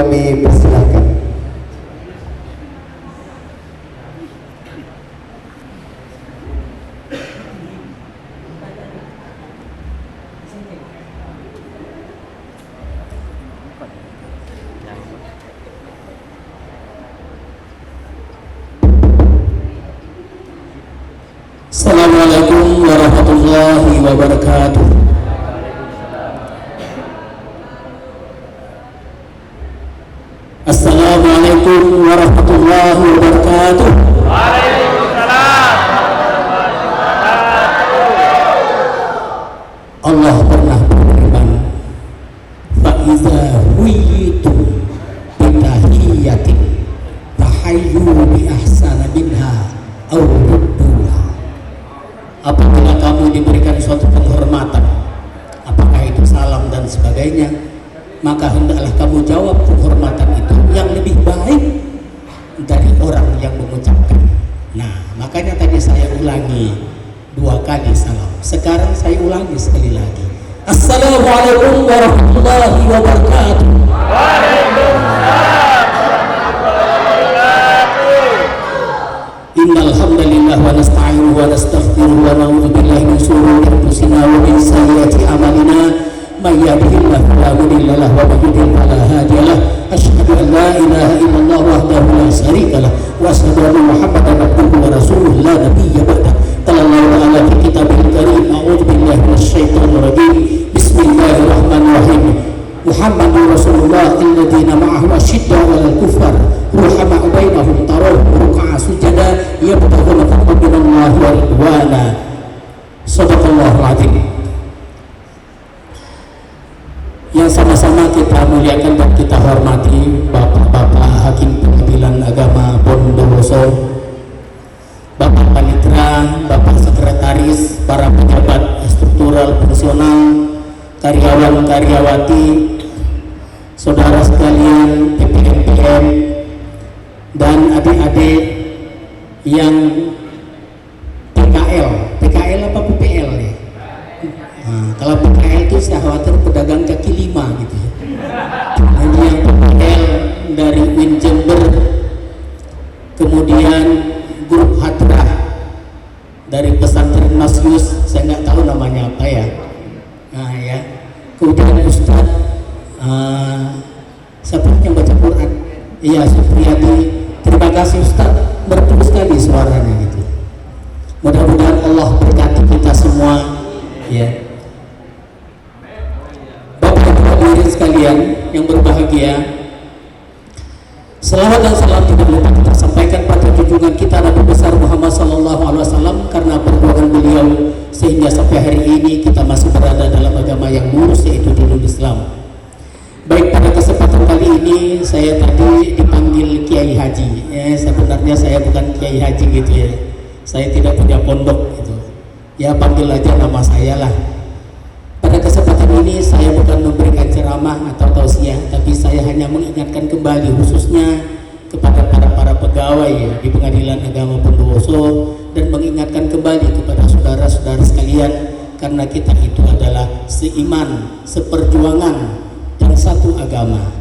kami persilakan. Assalamualaikum warahmatullahi wabarakatuh. Assalamualaikum warahmatullahi wabarakatuh. Waalaikumsalam. Allah pernah berfirman, "Fa'iza huyitum bitahiyatin fahayyu bi ahsana minha aw rudduha." Apabila kamu diberikan suatu penghormatan, apakah itu salam dan sebagainya, maka hendaklah kamu jawab penghormatan itu yang lebih baik dari orang yang mengucapkan. Nah, makanya tadi saya ulangi 2 kali salam. Sekarang saya ulangi sekali lagi. Assalamualaikum warahmatullahi wabarakatuh. Innal hamdalillah wa nasta'inuhu wa nastaghfiruhu wa na'udzu billahi min shururi anfusina wa min sayyiati a'malina. May yahdihillahu fala mudilla lahu wa may yudlil fala hadiya lahu. Asyhadu an la ilaha illallah wahdahu la syarika lahu wa asyhadu anna Muhammadan abduhu wa rasuluhu la nabiyya ba'dah. Qala ala fi kitabil karim a'udzu billahi minasyaitonir rajim. Bismillahirrahmanirrahim. Muhammadur Rasulullah alladziina ma'ahu asyidda'u 'alal kuffar ruhama'u bainahum tarahum ruk'a sujada yabtaghuna fadlan minallahi wa ridwana. Shadaqallahul 'adzim. Yang sama-sama kita muliakan dan kita hormati Bapak-bapak Hakim Pengadilan Agama Bondowoso, Bapak Panitra, Bapak Sekretaris, para pejabat struktural fungsional, karyawan-karyawati, saudara sekalian PPM dan adik-adik yang PKL apa PPL ya? Nah, kalau PKL itu saya khawatir pedagang kaki 5 gitu ya. Ini yang PKL dari Win Jember, kemudian grup Hadrah dari pesantren Masius, saya nggak tahu namanya apa ya. Nah ya, kemudian Ustadz siapa yang baca Quran? Iya, Supriyadi. Terima kasih Ustadz, merdu sekali suaranya gitu. Mudah-mudahan Allah berkati kita semua ya. Hadirin sekalian yang berbahagia, selawat dan salam tidak lupa kita sampaikan pada junjungan kita Nabi besar Muhammad SAW, karena perjuangan beliau sehingga sampai hari ini kita masih berada dalam agama yang lurus, yaitu dinul Islam. Baik, pada kesempatan kali ini saya tadi dipanggil Kiai Haji. Sebenarnya saya bukan Kiai Haji gitu ya. Saya tidak punya pondok gitu. Ya panggil aja nama saya lah. Pada kesempatan ini saya bukan memberikan ceramah atau tausiah, tapi saya hanya mengingatkan kembali khususnya kepada para pegawai ya, di Pengadilan Agama Bondowoso, dan mengingatkan kembali kepada saudara-saudara sekalian, karena kita itu adalah seiman, seperjuangan, dan satu agama.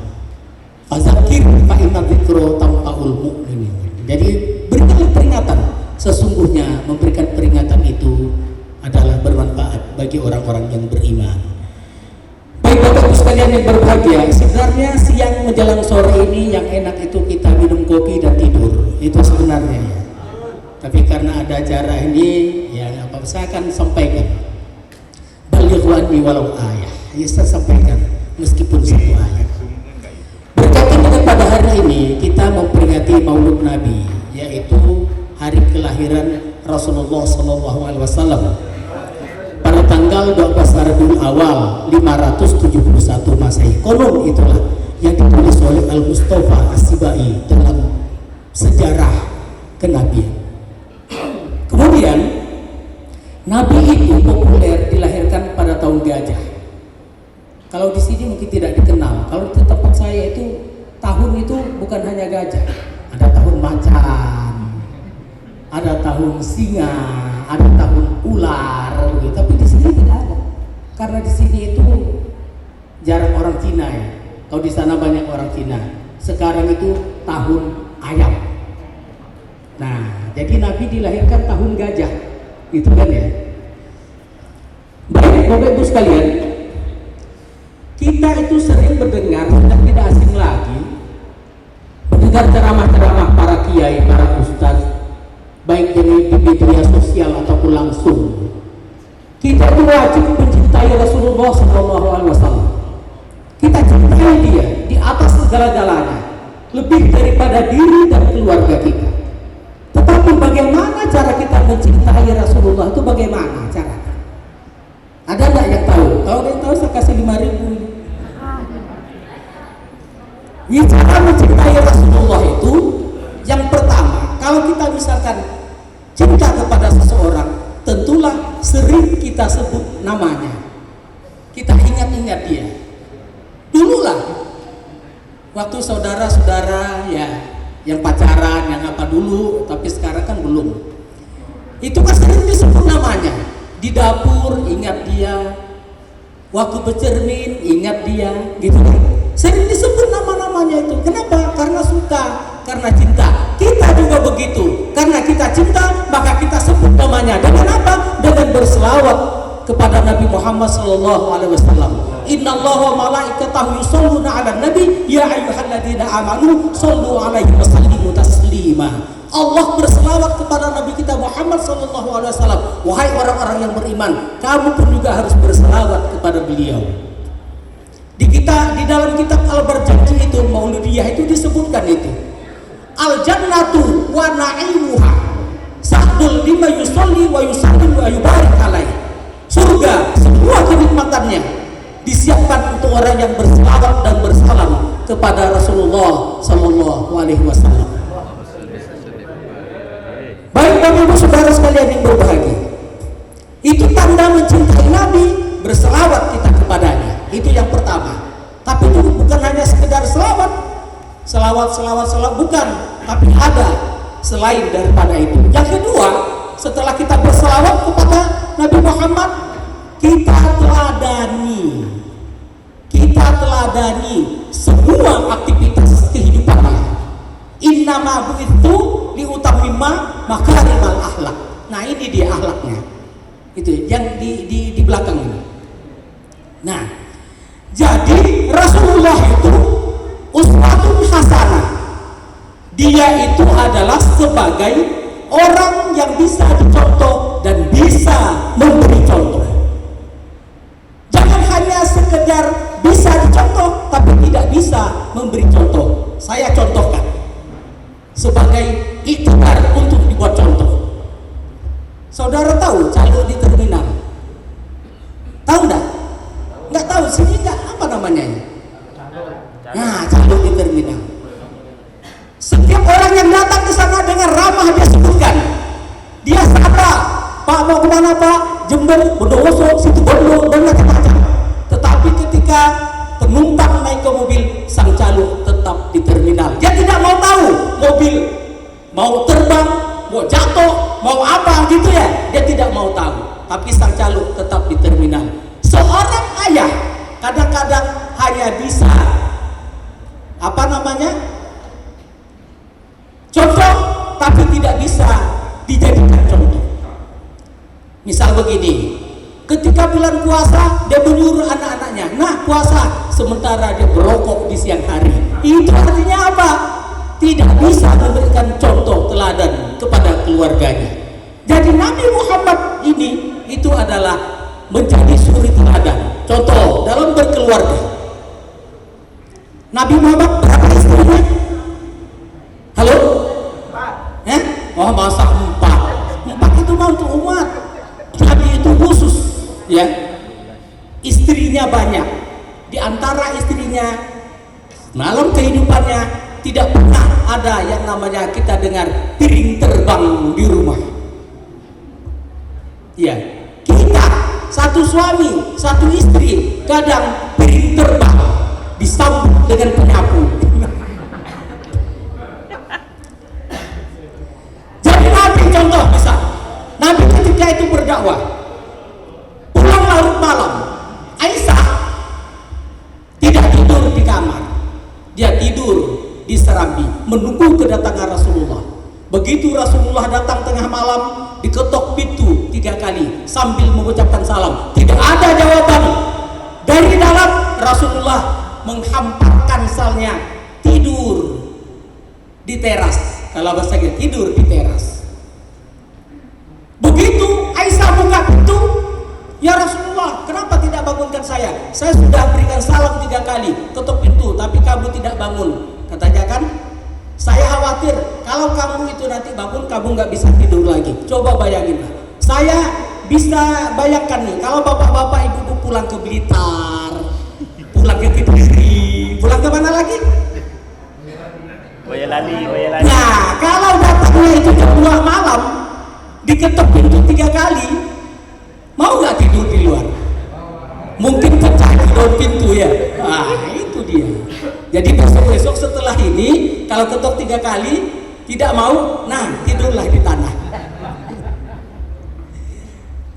Fazakir fa inna dzikra tanfa'ul mu'minin. Jadi berikanlah peringatan, sesungguhnya memberikan peringatan itu adalah bermanfaat bagi orang-orang yang beriman. Baik Bapak Ibu sekalian yang berbahagia, sebenarnya siang menjelang sore ini yang enak itu kita minum kopi dan tidur, itu sebenarnya ya. Tapi karena ada acara ini, ya apa saya akan sampaikan. Balighu anni walau ayah, ya saya sampaikan meskipun satu ayat. Berkaitan dengan pada hari ini kita memperingati Maulud Nabi, yaitu hari kelahiran Rasulullah SAW. Pada tanggal 12 Rabiul Awal 571 Masehi. Konon itulah yang ditulis oleh Al-Mustafa As-Sibai dalam sejarah kenabian. Kemudian Nabi itu populer dilahirkan pada tahun gajah. Kalau di sini mungkin tidak dikenal. Kalau di tempat saya itu tahun itu bukan hanya gajah, ada tahun macan, ada tahun singa, ada tahun ular, gitu. Tapi di sini tidak ada, karena di sini itu jarang orang Cina ya. Kalau di sana banyak orang Cina. Sekarang itu tahun ayam. Nah, jadi Nabi dilahirkan tahun gajah, gitu kan ya. Baik, Bapak Ibu sekalian, kita itu sering mendengar dan tidak asing lagi mendengar ceramah-ceramah para kiai, para ustaz, baik di media sosial ataupun langsung. Kita itu wajib mencintai Rasulullah SAW. Kita cintai dia di atas segala-galanya, lebih daripada diri dan keluarga kita. Tetapi bagaimana cara kita mencintai Rasulullah itu bagaimana caranya? Ada nggak yang tahu? Kalau ada yang tahu saya kasih 5.000. Cara mencintai Rasulullah itu yang pertama, kalau kita misalkan cinta kepada seseorang, tentulah sering kita sebut namanya, kita ingat-ingat dia. Dululah waktu saudara-saudara ya yang pacaran, yang apa dulu, tapi sekarang kan belum. Itu kan sering disebut namanya. Di dapur ingat dia, waktu bercermin ingat dia, gitu kan. Sering disebut nama-namanya itu. Kenapa? Karena suka, karena cinta. Kita juga begitu. Karena kita cinta, maka kita sebut namanya. Dengan apa? Dengan berselawat kepada Nabi Muhammad SAW. Innallaha wa malaikatahu yusholluna 'alan nabi ya ayyuhalladzina amanu shollu 'alaihi wa sallimu taslima. Allah berselawat kepada Nabi kita Muhammad SAW. Wahai orang-orang yang beriman, kamu pun juga harus berselawat kepada beliau. Di dalam kitab Al-Barjanji itu Maulidiyah itu disebutkan itu. Al-jannatu wa na'imuha sa'dul lima yusolli wa yusallim wa yubarik alaihi. Surga semua kenikmatannya disiapkan untuk orang yang berselawat dan bersalam kepada Rasulullah Sallallahu Alaihi Wasallam. Baik Bapak Ibu Saudara sekalian yang berbahagia, itu tanda mencintai Nabi, berselawat kita kepadanya. Itu yang pertama. Tapi itu bukan hanya sekedar selawat, bukan, tapi ada selain daripada itu. Yang kedua, setelah kita berselawat kepada Nabi Muhammad, kita teladani semua aktivitas kehidupannya. Innama bu'itsu liutammima makarimal akhlak. Nah, ini dia akhlaknya. Itu yang di belakang ini. Nah, jadi Rasulullah itu uswatun hasanah. Dia itu adalah sebagai orang yang bisa dicontoh dan bisa memberi contoh. Jangan hanya sekedar bisa dicontoh tapi tidak bisa memberi contoh. Saya contohkan sebagai ikhtiar untuk dibuat contoh. Saudara tahu calo di terminal? Tahu enggak? Enggak tahu, sini enggak apa namanya ini? Nah, calo di terminal. Setiap orang yang datang ke sana dengan ramah dia sebutkan. Dia sapa, Pak mau kemana Pak? Jember, Bondowoso, Situbondo, dan macam-macam. Tetapi ketika penumpang naik ke mobil, sang calo tetap di terminal. Dia tidak mau tahu mobil mau terbang, mau jatuh, mau apa gitu ya. Dia tidak mau tahu. Tapi sang calo tetap di terminal. Seorang ayah kadang-kadang hanya bisa apa namanya? Contoh, tapi tidak bisa dijadikan contoh. Misal begini, ketika bulan puasa dia menyuruh anak-anaknya, nah puasa, sementara dia berokok di siang hari. Itu artinya apa? Tidak bisa memberikan contoh teladan kepada keluarganya. Jadi Nabi Muhammad ini itu adalah menjadi suri teladan, contoh dalam berkeluarga. Nabi Muhammad berapa istrinya? Halo? Oh masa 4 itu mau untuk umat. Nabi itu khusus ya. Istrinya banyak. Di antara istrinya dalam kehidupannya tidak pernah ada yang namanya kita dengar piring terbang di rumah. Ya, kita satu suami, satu istri, kadang piring terbang disambut dengan penyapu. Jadi Nabi contoh bisa. Nabi ketika itu berdakwah, pulang larut malam, Aisyah tidak tidur di kamar. Dia tidur di serambi menunggu kedatangan Rasulullah. Begitu Rasulullah datang tengah malam, diketok pintu 3 kali sambil mengucapkan salam. Tidak ada jawaban. Dari dalam, Rasulullah menghamparkan salnya, tidur di teras. Kalau bahasa kita, tidur di teras. Begitu Aisyah buka pintu, ya Rasulullah, kenapa tidak bangunkan saya? Saya sudah berikan salam 3 kali, ketuk pintu, tapi kamu tidak bangun. Katanya kan, saya khawatir kalau kamu itu nanti bangun, kamu nggak bisa tidur lagi. Coba bayangin, saya bisa bayangkan nih, kalau bapak-bapak ibu-ibu pulang ke Blitar, pulang ke Kediri, pulang ke mana lagi? Boyolali. Nah, kalau datangnya itu jam 2 malam, diketok pintu 3 kali, mau nggak tidur di luar? Mungkin pecah kedua pintu ya. Nah, itu dia. Jadi besok-besok setelah ini, kalau ketok 3 kali tidak mau, nah tidurlah di tanah.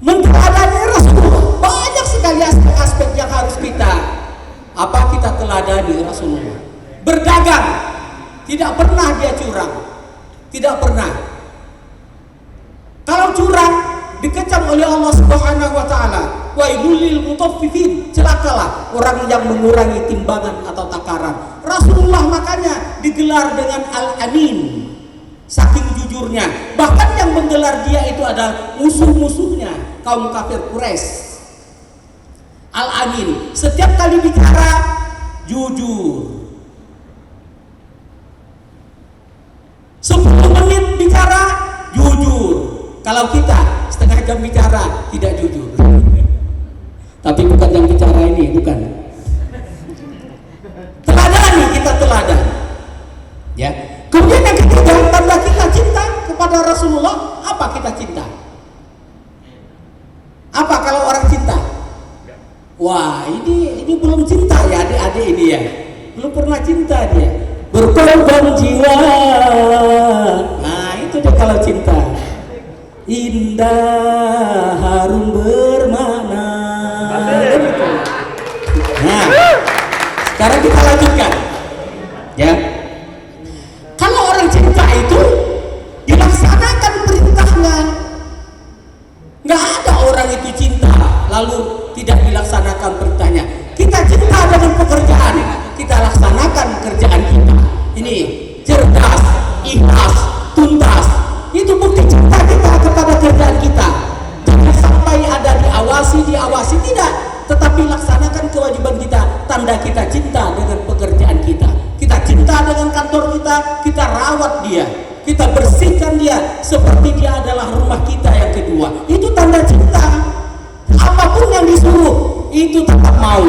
Menteladani Rasulullah, banyak sekali aspek-aspek yang harus kita teladani Rasulullah. Berdagang, tidak pernah dia curang, tidak pernah. Kalau curang dikecam oleh Allah Subhanahu wa taala. Wailul lil mutaffifin, celakalah orang yang mengurangi timbangan atau takaran. Rasulullah makanya digelar dengan Al-Amin, saking jujurnya. Bahkan yang menggelar dia itu adalah musuh-musuhnya, kaum kafir Quraisy. Al-Amin, setiap kali bicara jujur. 10 menit bicara jujur. Kalau kita setengah jam bicara tidak jujur. Tapi bukan yang bicara ini, bukan. Teladani, kita teladan. Ya. Kemudian yang ketiga, tanda kita cinta kepada Rasulullah, apa kita cinta? Apa kalau orang cinta? Wah, ini belum cinta ya adik-adik ini ya. Belum pernah cinta dia. Berkorban jiwa. Nah, itu dia kalau cinta. Indah, harum bermakna. Nah, sekarang kita lanjutkan. Ya. Kalau orang cinta itu dilaksanakan perintahnya. Nggak ada orang itu cinta lalu tidak dilaksanakan perintahnya. Kita cinta dengan pekerjaan, kita laksanakan kerjaan kita. Ini cerdas, ikhlas, tuntas. Itu bukti cinta kita kepada kerjaan kita. Jangan sampai ada diawasi tidak, tetapi laksanakan kewajiban kita. Tanda kita cinta dengan pekerjaan kita. Kita cinta dengan kantor kita, kita rawat dia, kita bersihkan dia seperti dia adalah rumah kita yang kedua. Itu tanda cinta. Apapun yang disuruh itu tetap mau.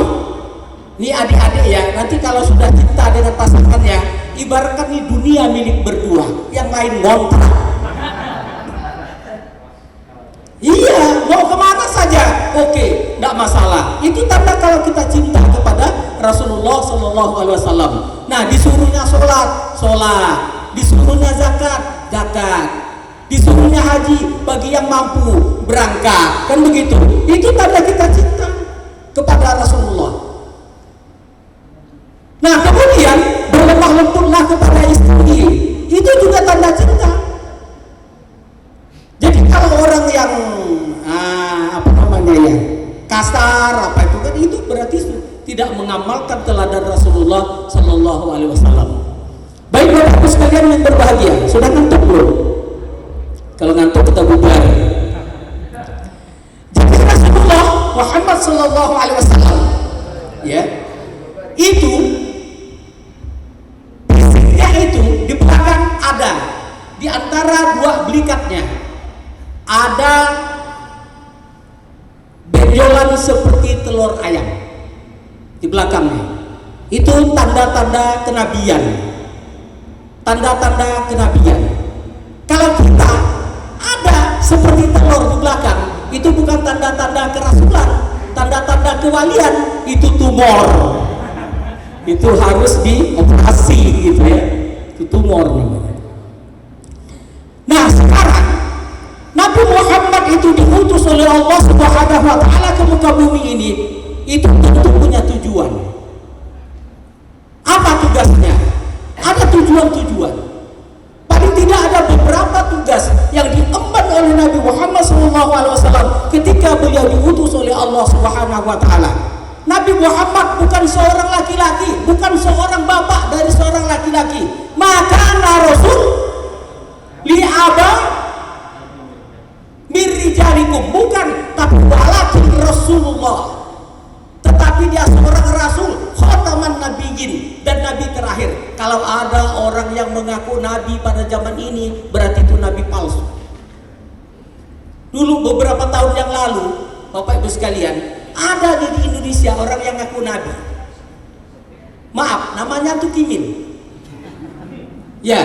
Ini adik-adik ya, nanti kalau sudah cinta dengan pasangannya, ibaratkan ini dunia milik berdua, yang lain ngontrak. Iya, mau kemana saja, oke, tidak masalah. Itu tanda kalau kita cinta kepada Rasulullah Sallallahu Alaihi Wasallam. Nah, disuruhnya sholat, disuruhnya zakat, disuruhnya haji bagi yang mampu berangkat, kan begitu. Itu tanda kita cinta kepada Rasulullah. Nah, kemudian berlemah lembutlah kepada istri, itu juga tanda cinta. Jadi kalau orang yang kasar apa itu kan, itu berarti tidak mengamalkan teladan Rasulullah Sallallahu Alaihi Wasallam. Baik bapak-ibu sekalian yang berbahagia, sudah ngantuk belum? Kalau ngantuk kita bubar. Jadi Rasulullah Muhammad Sallallahu Alaihi Wasallam, ya, itu fisiknya itu di belakang ada, di antara dua belikatnya ada benjolan seperti telur ayam di belakangnya. Itu tanda-tanda kenabian. Tanda-tanda kenabian. Kalau kita ada seperti telur di belakang, itu bukan tanda-tanda kerasulan, tanda-tanda kewalian, itu tumor. Itu harus dioperasi gitu ya. Itu tumor namanya. Nah, sekarang Nabi Muhammad itu diutus oleh Allah Subhanahu wa taala ke muka bumi ini, itu tentu punya tujuan. Apa tugasnya? Sallallahu Alaihi Wasallam ketika beliau diutus oleh Allah Subhanahu Wa Taala. Nabi Muhammad bukan seorang laki-laki, bukan seorang bapak dari seorang laki-laki. Maka Rasul li'aba mirrijalikum, bukan, tapi walakin Rasulullah. Tetapi dia seorang rasul, khataman nabiyyin, dan nabi terakhir. Kalau ada orang yang mengaku nabi pada zaman ini, berarti itu nabi palsu. Dulu beberapa tahun yang lalu, Bapak Ibu sekalian, ada di Indonesia orang yang ngaku nabi. Maaf, namanya tuh Kimin. Ya,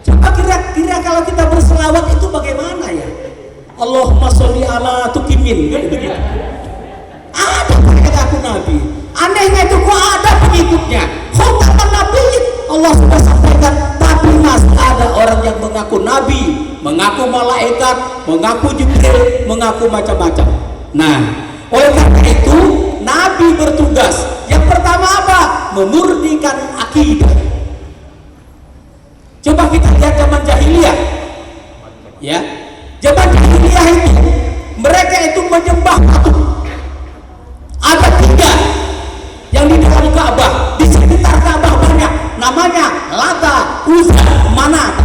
coba kira-kira kalau kita berselawat itu bagaimana ya? Allahumma sholli ala Tukimin, begitu. Ada yang ngaku nabi. Anehnya itu kok ada pengikutnya. Khataman nabiyyin, Allah sudah sampaikan, tapi masih ada orang yang mengaku nabi, mengaku malaikat, mengaku Jibril, mengaku macam-macam. Nah, oleh karena itu nabi bertugas. Yang pertama apa? Memurnikan akidah. Coba kita lihat zaman jahiliyah. Ya. Zaman jahiliyah itu mereka itu menyembah patung. Ada 3 yang di dalam Ka'bah, di sekitar Ka'bah banyak, namanya Lata, Uzza, Manat.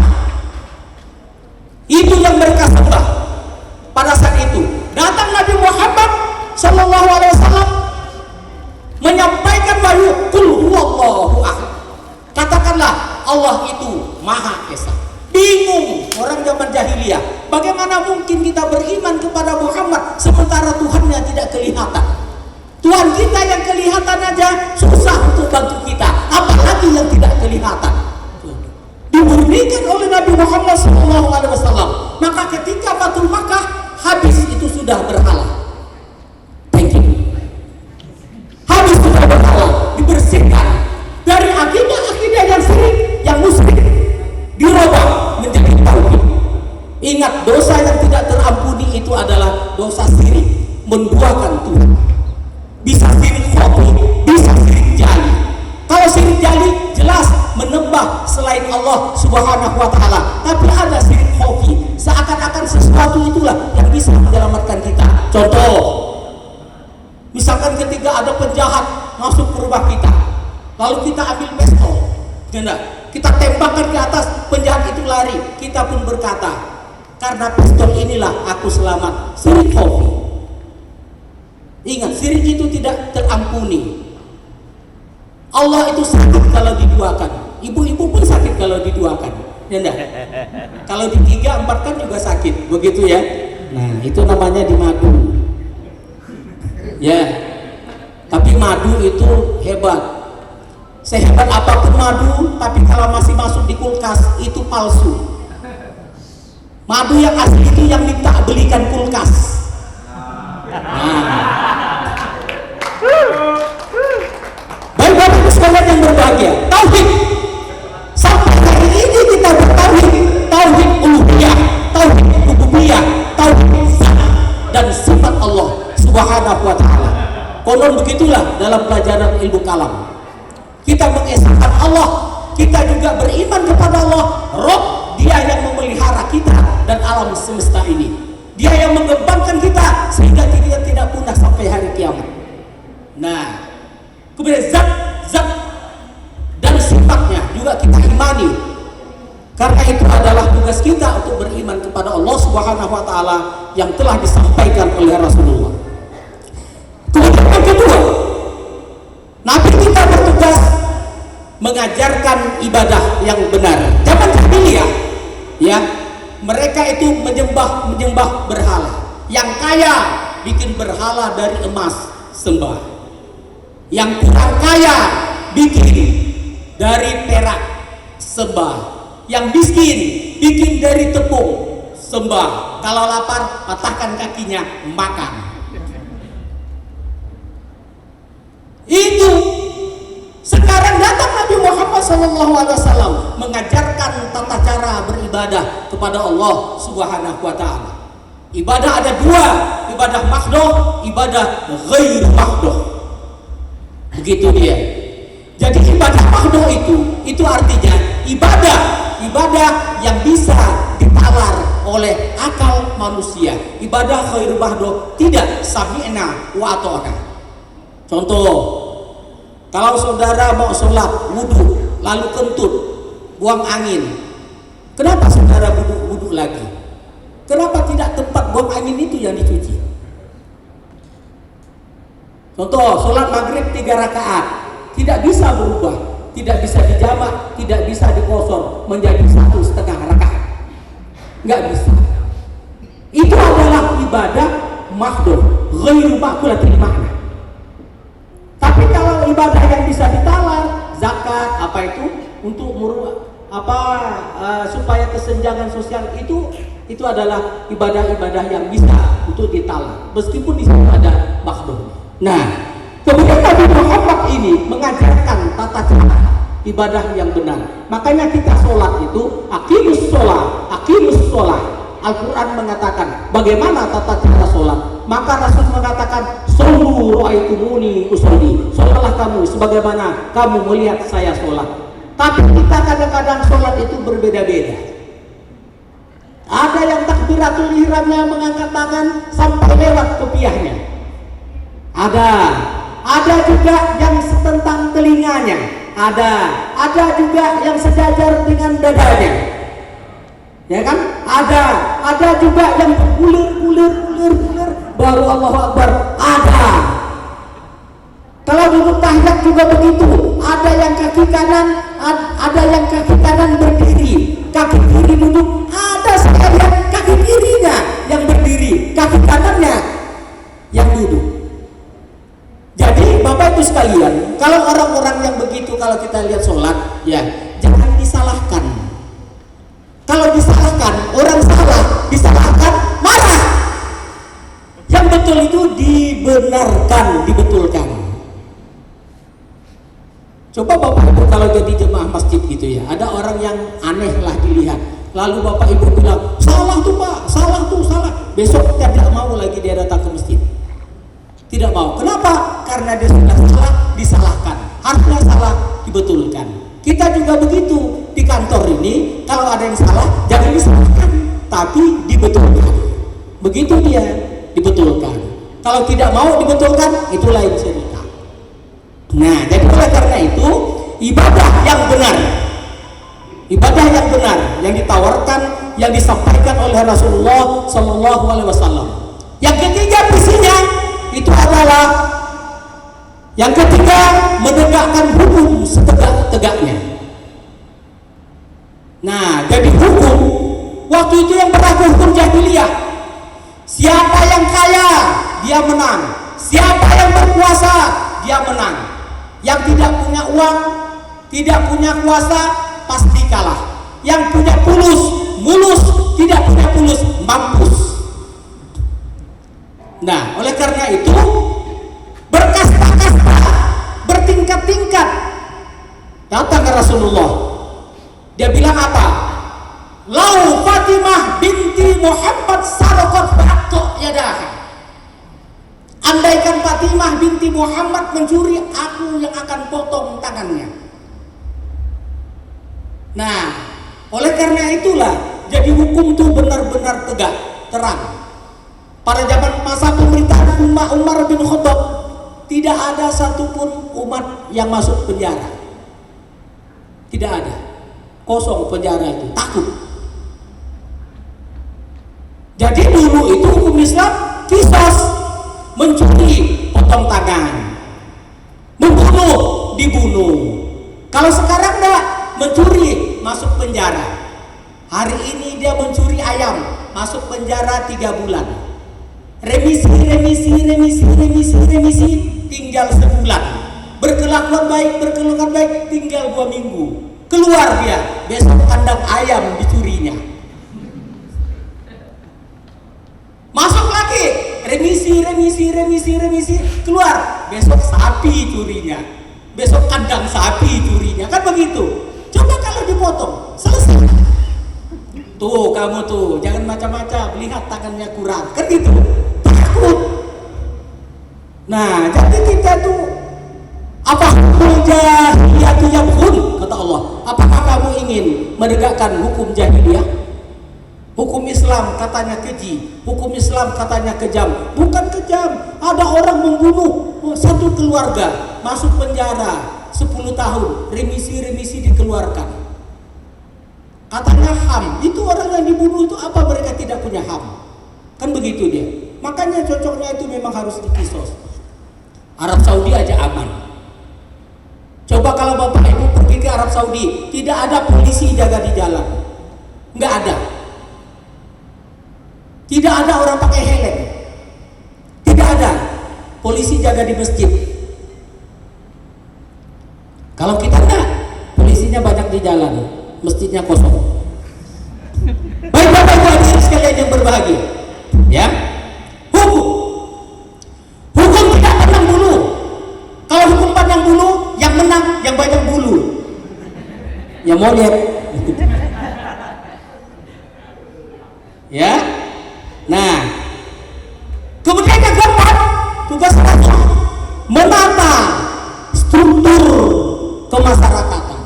Itu yang mereka sembah. Pada saat itu datang Nabi Muhammad Sallallahu Alaihi Wasallam menyampaikan wahyu, Qul huwallahu ahad. Katakanlah Allah itu Maha Esa. Bingung orang zaman jahiliyah, bagaimana mungkin kita beriman kepada Muhammad sementara Tuhannya tidak kelihatan? Tuhan kita yang kelihatan aja susah untuk bantu kita, apalagi yang tidak kelihatan. Dimurnikan oleh Nabi Muhammad SAW. Maka ketika Fathul Makkah habis itu sudah berhala. Thank you. Habis sudah berhala, dibersihkan dari akidah-akidah yang syirik, yang musyrik, dirubah menjadi tauhid. Ingat, dosa yang tidak terampuni itu adalah dosa syirik, menduakan Tuhan. Bisa syirik khofi, bisa syirik jali. Kalau syirik jali jelas menembah selain Allah Subhanahu Wa Taala. Tapi ada syirik khofi, seakan-akan sesuatu itulah yang bisa menyelamatkan kita. Contoh, misalkan ketika ada penjahat masuk ke rumah kita, lalu kita ambil pistol, kita tembakkan ke atas, penjahat itu lari, kita pun berkata, karena pistol inilah aku selamat. Syirik khofi. Ingat, syirik itu tidak terampuni. Allah itu sakit kalau diduakan. Ibu-ibu pun sakit kalau diduakan. Ya enggak? Kalau di3-4 juga sakit, begitu ya. Nah, itu namanya dimadu. Ya. Tapi madu itu hebat. Sehebat apapun madu, tapi kalau masih masuk di kulkas itu palsu. Madu yang asli itu yang minta belikan kulkas. Nah. Baik Bapak Ibu sekalian yang berbahagia, tauhid. Sampai hari ini kita bertauhid, tauhid uluhiyah, tauhid rububiyah, tauhid zat dan sifat Allah Subhanahu Wa Taala. Konon begitulah dalam pelajaran ilmu kalam. Kita mengesahkan Allah, kita juga beriman kepada Allah, Rabb, Dia yang memelihara kita dan alam semesta ini. Dia yang mengembangkan kita sehingga kita tidak punah sampai hari kiamat. Nah, kemudian zat dan sifatnya juga kita imani. Karena itu adalah tugas kita untuk beriman kepada Allah Subhanahu Wa Taala yang telah disampaikan oleh Rasulullah. Kemudian yang kedua, Nabi kita bertugas mengajarkan ibadah yang benar. Zaman jahiliyah, ya, mereka itu menyembah berhala. Yang kaya bikin berhala dari emas sembah. Yang kurang kaya bikin dari perak sembah. Yang miskin bikin dari tepung sembah. Kalau lapar patahkan kakinya makan. Itu sekarang datang Nabi Muhammad SAW mengajarkan tata cara beribadah kepada Allah Subhanahu Wa Taala. Ibadah ada 2, ibadah mahdoh, ibadah ghair mahdoh. Begitu dia. Jadi ibadah mahdoh itu artinya ibadah yang bisa ditalar oleh akal manusia. Ibadah khairu bahdo tidak sami'na wa ata'na. Contoh, kalau saudara mau sholat wudhu lalu kentut, buang angin, kenapa saudara wudhu lagi? Kenapa tidak tempat buang angin itu yang dicuci? Contoh, sholat maghrib 3 rakaat tidak bisa berubah, tidak bisa dijamak, tidak bisa dikosor menjadi 1,5 rakaat, nggak bisa. Itu adalah ibadah mahdhuf, ghairu ma'qulatil makna. Tapi kalau ibadah yang bisa ditalar, zakat apa itu untuk supaya kesenjangan sosial itu adalah ibadah-ibadah yang bisa untuk ditalar, meskipun di situ ada mahdhuf. Nah, kemudian Nabi Muhammad ini mengajarkan tata cara ibadah yang benar. Makanya kita sholat itu aqimus sholat. Al-Quran mengatakan bagaimana tata cara sholat. Maka Rasul mengatakan shollu ra'aitumuni usolli, sholatlah kamu sebagaimana kamu melihat saya sholat. Tapi kita kadang-kadang sholat itu berbeda-beda. Ada yang takbiratul ihramnya mengangkat tangan sampai lewat kopiahnya. Ada juga yang setentang telinganya. Ada juga yang sejajar dengan dadanya. Ya kan? Ada juga yang bergulir baru Allahu Akbar. Kalau duduk tahiyat juga begitu. Ada yang kaki kanan berdiri, kaki kiri duduk. Ada sekalian kaki kirinya yang berdiri, kaki kanannya yang duduk. Jadi Bapak Ibu sekalian, kalau orang-orang yang begitu, kalau kita lihat sholat, ya jangan disalahkan. Kalau disalahkan, orang salah, disalahkan, marah. Yang betul itu dibenarkan, dibetulkan. Coba Bapak Ibu kalau jadi jemaah masjid gitu ya, ada orang yang aneh lah dilihat. Lalu Bapak Ibu bilang, salah tuh Pak, salah tuh, salah. Besok tidak mau lagi dia datang ke masjid. Tidak mau. Kenapa? Karena dia sudah salah, disalahkan. Harusnya salah, dibetulkan. Kita juga begitu. Di kantor ini, kalau ada yang salah, jangan disalahkan, tapi dibetulkan. Begitu dia, dibetulkan. Kalau tidak mau dibetulkan, itu lain cerita. Nah, jadi oleh karena itu, ibadah yang benar, yang ditawarkan, yang disampaikan oleh Rasulullah Sallallahu Alaihi Wasallam. Yang ketiga visinya, itu adalah yang ketiga, menegakkan hukum setegak-tegaknya. Nah, jadi hukum waktu itu yang berlaku hukum jahiliyah. Siapa yang kaya, dia menang. Siapa yang berkuasa, dia menang. Yang tidak punya uang, tidak punya kuasa, pasti kalah. Yang punya mulus, tidak punya mulus, mampus. Nah, oleh karena itu berkasta-kasta, bertingkat-tingkat datang ke Rasulullah. Dia bilang apa? Lau Fatimah binti Muhammad sarqat fa'aqta yadaha. Andaikan Fatimah binti Muhammad mencuri, aku yang akan potong tangannya. Nah, oleh karena itulah jadi hukum itu benar-benar tegak, terang. Pada zaman masa pemerintahan Umar bin Khattab, tidak ada satupun umat yang masuk penjara. Tidak ada. Kosong penjara itu, takut. Jadi dulu itu hukum Islam qisas, mencuri potong tangan, membunuh dibunuh. Kalau sekarang enggak, mencuri masuk penjara. Hari ini dia mencuri ayam, masuk penjara 3 bulan. Remisi, tinggal sebulan. Berkelakuan baik, tinggal 2 minggu. Keluar dia, besok kandang ayam dicurinya. Masuk lagi, remisi, keluar, besok sapi curinya. Besok kandang sapi curinya. Kan begitu. Coba kalau dipotong, selesai. Tuh kamu tuh, jangan macam-macam, lihat tangannya kurang. Kan gitu. Takut. Nah, jadi kita tuh apa hukum jahiliyah yabghun, kata Allah. Apakah kamu ingin menegakkan hukum jahiliyah? Hukum Islam katanya keji, hukum Islam katanya kejam. Bukan kejam. Ada orang membunuh satu keluarga, masuk penjara 10 tahun, remisi dikeluarkan. Katanya HAM. Itu orang yang dibunuh itu apa mereka tidak punya HAM? Kan begitu dia. Makanya cocoknya itu memang harus dikisos. Arab Saudi aja aman. Coba kalau Bapak Ibu pergi ke Arab Saudi, tidak ada polisi jaga di jalan. Nggak ada. Tidak ada orang pakai helm. Tidak ada polisi jaga di masjid. Kalau kita enggak, polisinya banyak di jalan, masjidnya kosong. Baik Bapak Ibu hadirin sekalian yang berbahagia, ya. Hukum tidak pandang bulu. Kalau hukum pandang bulu, yang menang yang banyak bulu. Ya mau lihat. Ya. Nah, kemudian yang keempat, tugas rakyat menata struktur kemasyarakatan.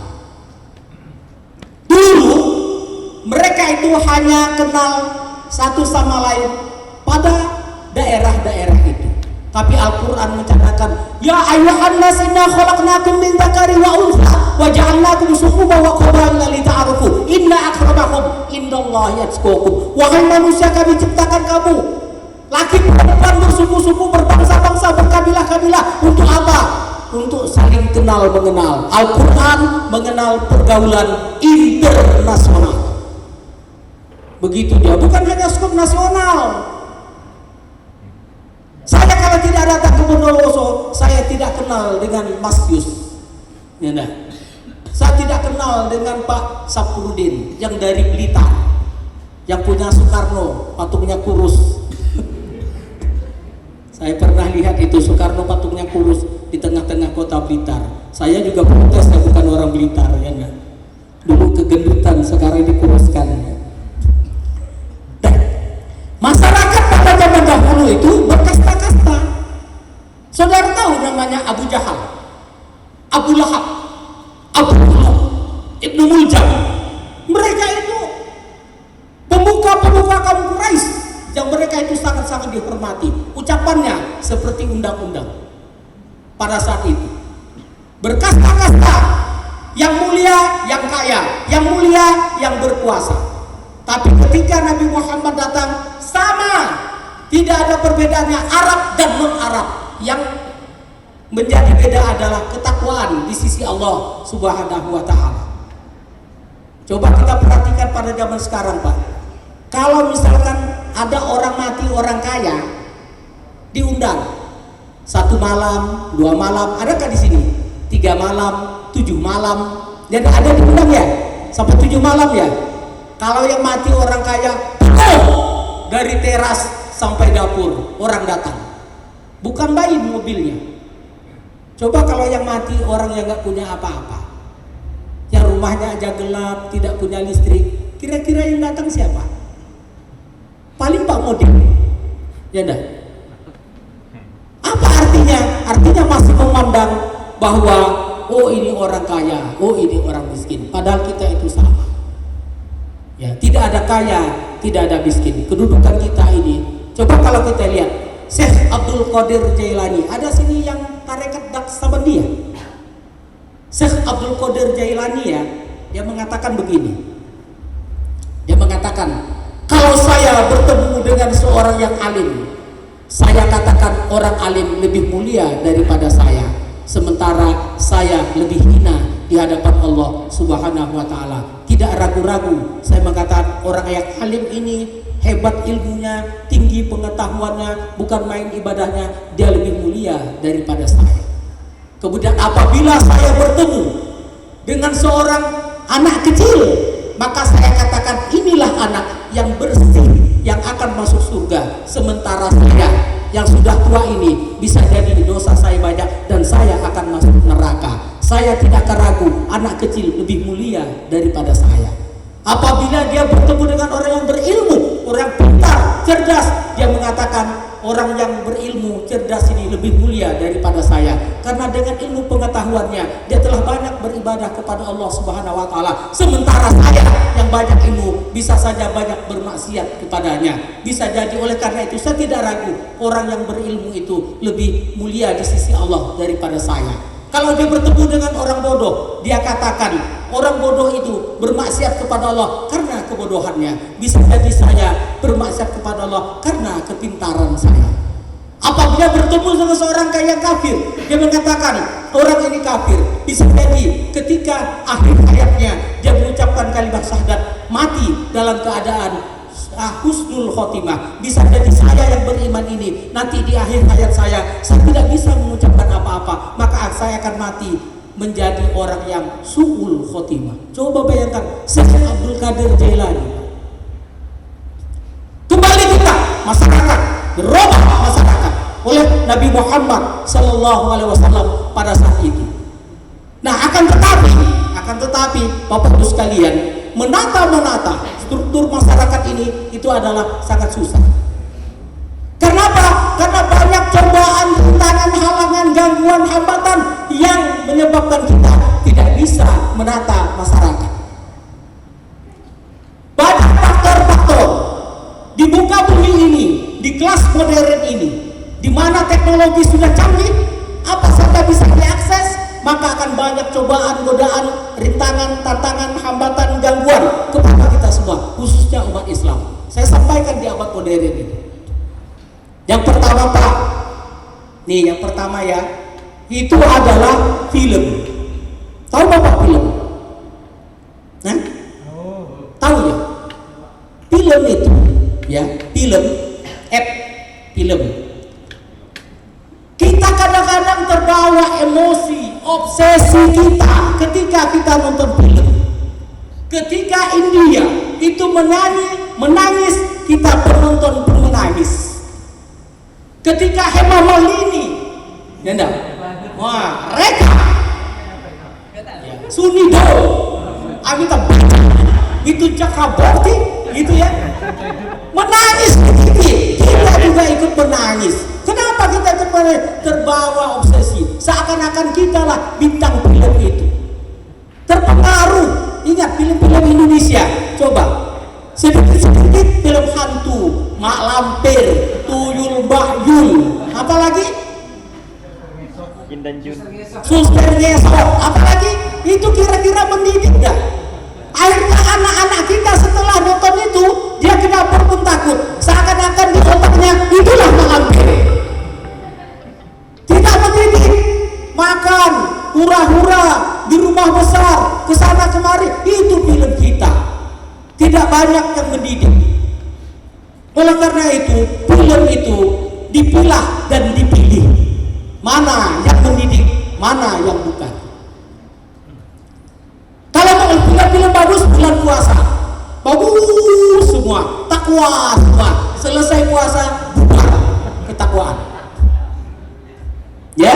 Dulu mereka itu hanya kenal satu sama lain pada daerah-daerah itu. Tapi Al-Quran mencatatkan, ya ayyuhan nas inna khalaqnakum min dzakari wa untha wa ja'alnakum syu'uban wa qabaila lita'arafu inna akramakum indallahi atqakum. Wahai manusia, kami ciptakan kamu laki perempuan bersuku-suku, berbangsa-bangsa, berkabilah-kabilah. Untuk apa? Untuk saling kenal mengenal. Al-Quran mengenal pergaulan internasional. Begitu dia, bukan hanya skop nasional. Saya kalau tidak datang ke Bondowoso, saya tidak kenal dengan Mas Yus. Ya, nah. Saya tidak kenal dengan Pak Sapurudin yang dari Blitar, yang punya Soekarno, patungnya kurus. Saya pernah lihat itu Soekarno patungnya kurus di tengah-tengah kota Blitar. Saya juga protes, saya bukan orang Blitar, ya enggak. Dulu kegendutan, sekarang dikuruskan. Ya. Masyarakat pada zaman dahulu itu berkasta-kasta. Saudara tahu namanya Abu Jahal, Abu Lahab, Abu Lahab, Ibnu Muljam. Mereka itu pemuka-pemuka kaum Quraisy yang mereka itu sangat-sangat dihormati. Ucapannya seperti undang-undang pada saat itu. Berkasta-kasta, yang mulia, yang kaya, yang mulia, yang berkuasa. Tapi ketika Nabi Muhammad datang, sama, tidak ada perbedaannya Arab dan non-Arab. Yang menjadi beda adalah ketakwaan di sisi Allah Subhanahu wa Ta'ala. Coba kita perhatikan pada zaman sekarang, Pak. Kalau misalkan ada orang mati, orang kaya, diundang 1 malam, 2 malam, adakah di sini? 3 malam, 7 malam, dan ada diundang ya, sampai 7 malam ya. Kalau yang mati orang kaya, dari teras sampai dapur orang datang, bukan main mobilnya. Coba kalau yang mati orang yang nggak punya apa-apa, yang rumahnya aja gelap, tidak punya listrik, kira-kira yang datang siapa? Paling Pak Modi, ya enggak? Apa artinya? Artinya masih memandang bahwa oh ini orang kaya, oh ini orang miskin, padahal kita itu sama. Ya, tidak ada kaya, tidak ada miskin. Kedudukan kita ini. Coba kalau kita lihat Syekh Abdul Qadir Jailani, ada sini yang tarekat Naqsabandiyah. Syekh Abdul Qadir Jailani ya, dia mengatakan begini. Dia mengatakan, kalau saya bertemu dengan seorang yang alim, saya katakan orang alim lebih mulia daripada saya, sementara saya lebih hina di hadapan Allah Subhanahu wa Ta'ala. Tidak ragu-ragu saya mengatakan orang yang alim ini hebat ilmunya, tinggi pengetahuannya, bukan main ibadahnya, dia lebih mulia daripada saya. Kemudian apabila saya bertemu dengan seorang anak kecil, maka saya katakan inilah anak yang bersih, yang akan masuk surga, sementara saya yang sudah tua ini bisa jadi dosa saya banyak dan saya akan masuk neraka. Saya tidak ragu, anak kecil lebih mulia daripada saya. Apabila dia bertemu dengan orang yang berilmu, orang pintar, cerdas, dia mengatakan orang yang berilmu cerdas ini lebih mulia daripada saya, karena dengan ilmu pengetahuannya dia telah banyak beribadah kepada Allah Subhanahu wa taala, sementara saya yang banyak ilmu bisa saja banyak bermaksiat kepadanya. Bisa jadi oleh karena itu saya tidak ragu orang yang berilmu itu lebih mulia di sisi Allah daripada saya. Kalau dia bertemu dengan orang bodoh, dia katakan orang bodoh itu bermaksiat kepada Allah karena kebodohannya. Bisa jadi saya bermaksiat kepada Allah karena kepintaran saya. Apabila bertemu dengan seorang yang kafir, dia mengatakan orang ini kafir. Bisa jadi ketika akhir hayatnya dia mengucapkan kalimat syahadat, mati dalam keadaan husnul khotimah. Bisa jadi saya yang beriman ini nanti di akhir hayat saya tidak bisa mengucapkan apa-apa, maka saya akan mati menjadi orang yang su'ul khotimah. Coba bayangkan Syekh Abdul Qadir Jailani. Kembali kita masyarakat, berubah masyarakat oleh Nabi Muhammad Sallallahu Alaihi Wasallam pada saat itu. Nah, akan tetapi Bapak Ibu sekalian, menata struktur masyarakat ini itu adalah sangat susah. Kenapa? Karena banyak cobaan, rintangan, halangan, gangguan, hambatan yang menyebabkan kita tidak bisa menata masyarakat. Banyak faktor-faktor di muka bumi ini, di kelas modern ini, di mana teknologi sudah canggih, apa saja bisa diakses, maka akan banyak cobaan, godaan, rintangan, tantangan, hambatan, gangguan kepada kita semua, khususnya umat Islam. Saya sampaikan di abad modern ini. Yang pertama Pak, yang pertama ya, itu adalah film. Tahu Bapak film? Nah? Tahu ya? Film itu, ya, film. Kita kadang-kadang terbawa emosi, obsesi kita ketika kita nonton film. Ketika India itu menangis, kita penonton pun menangis. Ketika Hema Malini, Reka, Sunido, Amitabh Bachchan, itu Chakraborty, gitu ya, menangis kita juga ikut menangis. Kenapa kita ikut terbawa obsesi? Seakan-akan kita lah bintang film itu. Terpengaruh. Ingat film-film Indonesia. Coba sedikit-sedikit film hantu, Mak Lampir, Tuyul Mbah Yul, apalagi Suster Ngesot, apalagi itu kira-kira mendidik gak? Akhirnya anak-anak kita setelah nonton itu dia ke dapur pun takut, seakan-akan di otaknya itulah Mak Lampir. Tidak mendidik, makan hura-hura di rumah besar, kesana kemari, itu film kita. Tidak banyak yang mendidik. Oleh karena itu, film itu dipilah dan dipilih. Mana yang mendidik, mana yang bukan. Kalau mau film bagus, bulan puasa, bagus semua, takwa semua. Selesai puasa, bubar ketakwaan. Ya.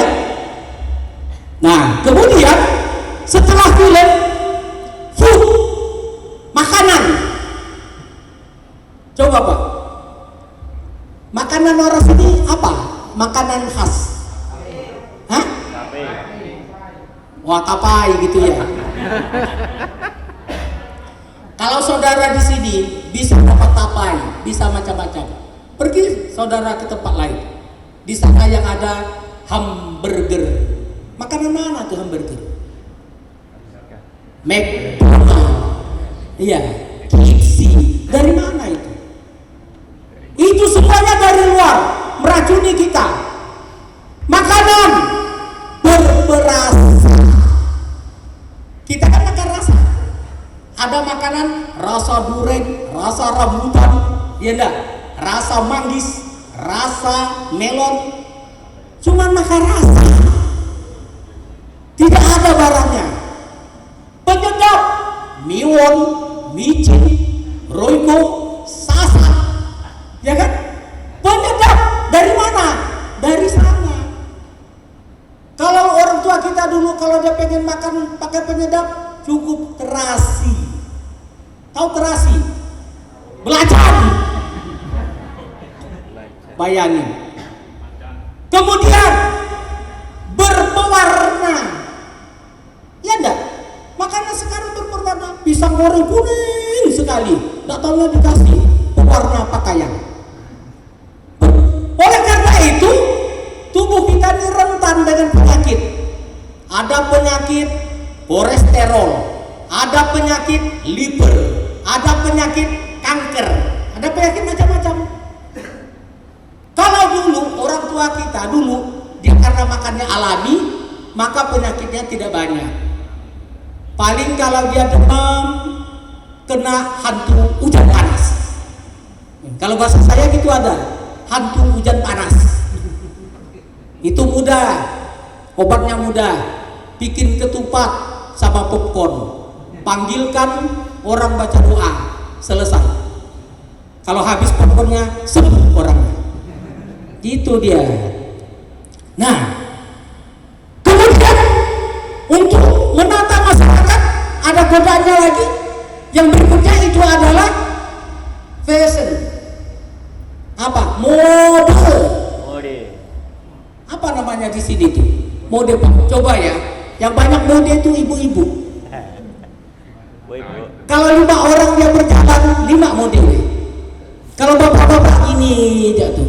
Nah, kemudian setelah film, makanan. Coba Pak, makanan orang sini apa? Makanan khas. Hah? Wah, tapai gitu ya. Kalau saudara di sini bisa dapat tapai, bisa macam-macam. Pergi saudara ke tempat lain. Di sana yang ada hamburger. Makanan mana tuh hamburger? McDonald. Iya, KFC. Dari mana itu? Itu semuanya dari luar, meracuni kita. Makanan berperasa. Kita kan makan rasa. Ada makanan rasa durian, rasa rambutan, ya enggak? Rasa manggis, rasa melon. Cuma makan rasa. Tidak ada barangnya. Penyedap, miwon, micin, royco, sasa, ya kan? Penyedap dari mana? Dari sana. Kalau orang tua kita dulu kalau dia pengen makan pakai penyedap cukup terasi. Tahu terasi? Belacan. bayangin. Kemudian berwarna, ya enggak? Makanan sekarang berwarna, pisang goreng kuning sekali, enggak tahunya dikasih pewarna pakaian. Oleh karena itu, tubuh kita ini rentan dengan penyakit. Ada penyakit kolesterol, ada penyakit liver, ada penyakit kanker, ada penyakit macam-macam. Kalau dulu orang tua kita dulu dia karena makannya alami, maka penyakitnya tidak banyak. Paling kalau dia demam, kena hantu hujan panas. Kalau bahasa saya gitu ada, hantu hujan panas. Itu mudah, obatnya mudah. Bikin ketupat sama popcorn, panggilkan orang baca doa, selesai. Kalau habis popcornnya, sembuh orangnya. Itu dia. Nah, kemudian untuk menata masyarakat ada godaannya lagi. Yang berikutnya itu adalah fashion. Apa? Mode. Apa namanya di sini tuh? Mode, Pak. Coba ya. Yang banyak mode itu ibu-ibu. Kalau 5 orang dia berjalan, 5 mode. Kalau bapak-bapak ini jatuh.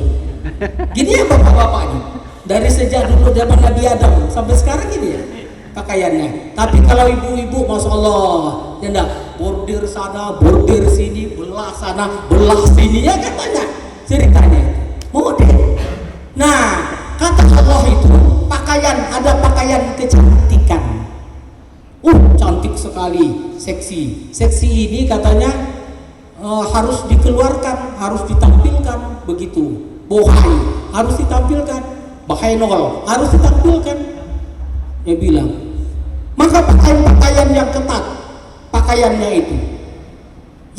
Gini ya bapak-bapak ini. Dari sejak dulu zaman Nabi Adam sampai sekarang gini ya pakaiannya. Tapi kalau ibu-ibu, masya Allah, ya enggak, bordir sana, bordir sini, belah sana, belah sini, ya kan banyak ceritanya. Mode. Nah, kata Allah itu pakaian, ada pakaian kecantikan. Cantik sekali, seksi. Seksi ini katanya harus dikeluarkan, harus ditampilkan begitu. Bohai harus ditampilkan, bahainol harus ditampilkan. Dia bilang, maka pakaian-pakaian yang ketat, pakaiannya itu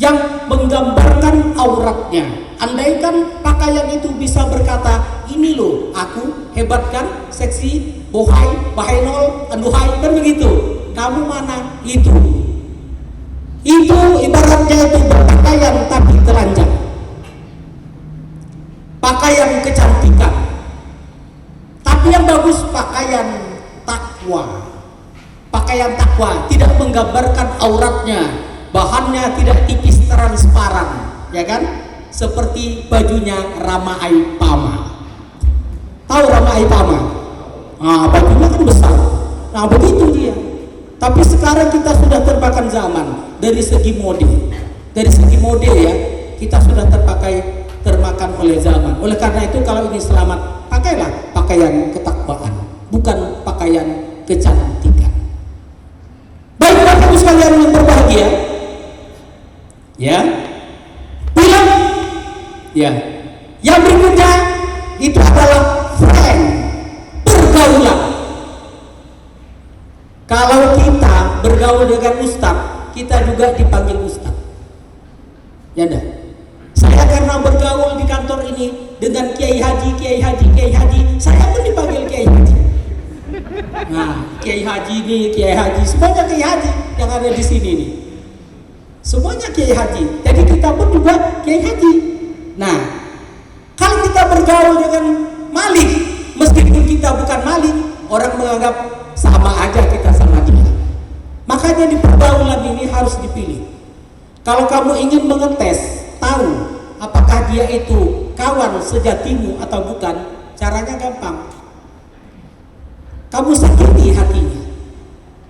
yang menggambarkan auratnya. Andaikan pakaian itu bisa berkata, ini loh aku hebat kan, seksi, bohai, bahainol, aduhai, kan begitu. Kamu mana? Itu ibaratnya itu berpakaian tapi telanjang. Pakaian kecantikan. Tapi yang bagus pakaian takwa. Pakaian takwa tidak menggambarkan auratnya, bahannya tidak tipis transparan, ya kan? Seperti bajunya Rama Aipama. Tahu Rama Aipama? Nah, bajunya kan besar. Nah, begitu dia. Tapi sekarang kita sudah termakan zaman dari segi mode. Dari segi mode ya, kita sudah termakan oleh zaman. Oleh karena itu kalau ingin selamat, pakailah pakaian ketakwaan, bukan pakaian kecantikan. Baik Bapak Ibu sekalian yang berbahagia, ya, bilang, ya, yang berikutnya itu adalah friend, pergaulan. Kalau kita bergaul dengan ustadz, kita juga dipanggil ustadz. Ya enggak? Saya karena bergaul di kantor ini dengan Kiai Haji, saya pun dipanggil Kiai Haji. Nah, Kiai Haji ini, Kiai Haji, semuanya Kiai Haji yang ada di sini nih. Semuanya Kiai Haji. Jadi kita pun juga Kiai Haji. Nah, kalau kita bergaul dengan maling, meskipun kita bukan maling, orang menganggap sama aja kita sama dia. Makanya di pergaulan ini harus dipilih. Kalau kamu ingin mengetes, tahu apakah dia itu kawan sejatimu atau bukan, caranya gampang. Kamu sakiti hatinya.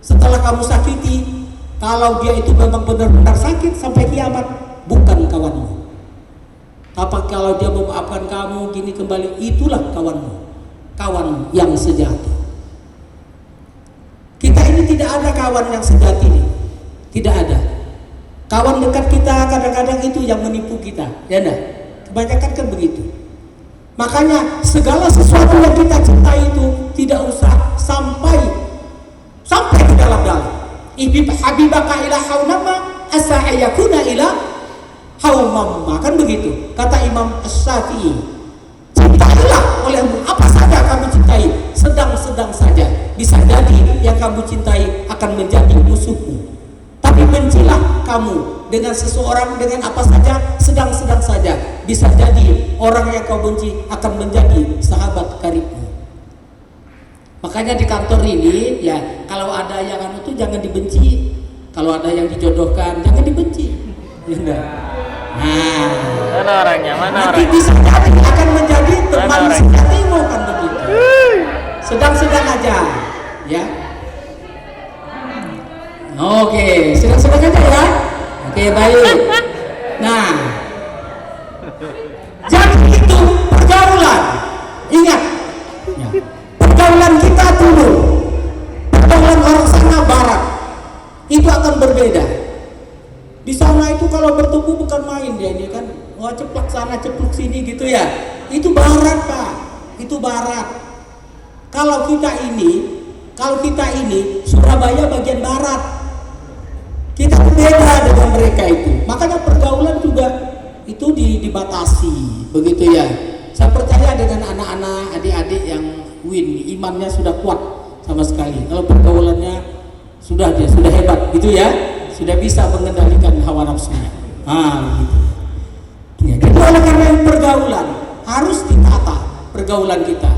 Setelah kamu sakiti, kalau dia itu memang benar-benar sakit sampai kiamat, bukan kawanmu. Tapi kalau dia memaafkan kamu gini kembali, itulah kawanmu, kawan yang sejati. Kita ini tidak ada kawan yang sejati nih. Tidak ada. Kawan dekat kita kadang-kadang itu yang menipu kita, ya enggak? Kebanyakan kan begitu. Makanya segala sesuatu yang kita cintai itu tidak usah sampai ke dalam-dalam. Ihbib habibaka ila haunama asa ayakuna ila haumamma, kan begitu kata Imam Asy-Syafi'i. Cintailah olehmu apa saja kamu cintai, sedang-sedang saja. Bisa jadi yang kamu cintai akan menjadi musuhmu. Tapi bencilah kamu dengan seseorang dengan apa saja, sedang-sedang saja. bisa jadi orang yang kau benci akan menjadi sahabat karibmu. Makanya di kantor ini ya, kalau ada yang anu tuh jangan dibenci, kalau ada yang dijodohkan jangan dibenci. Nah, Mana orangnya? Mana nanti orangnya? bisa jadi akan menjadi teman orangnya? sejatimu kan begitu. Sedang-sedang aja, ya. Oke, sedang-sedang aja ya. Oke, baik. Nah, jadi itu pergaulan. Ingat, ya. Pergaulan kita turun, pergaulan orang sana barat itu akan berbeda. Di sana itu kalau bertemu bukan main dia ini kan, wah ceplak sana cepluk sini gitu ya. Itu barat Pak, itu barat. Kalau kita ini Surabaya bagian barat, kita beda dengan mereka itu. Makanya pergaulan juga itu dibatasi, begitu ya. Saya percaya dengan anak-anak, adik-adik yang imannya sudah kuat sama sekali. Kalau pergaulannya sudah hebat, gitu ya, sudah bisa mengendalikan hawa nafsunya. Gitu. Ya, jadi oleh karena pergaulan harus ditata pergaulan kita.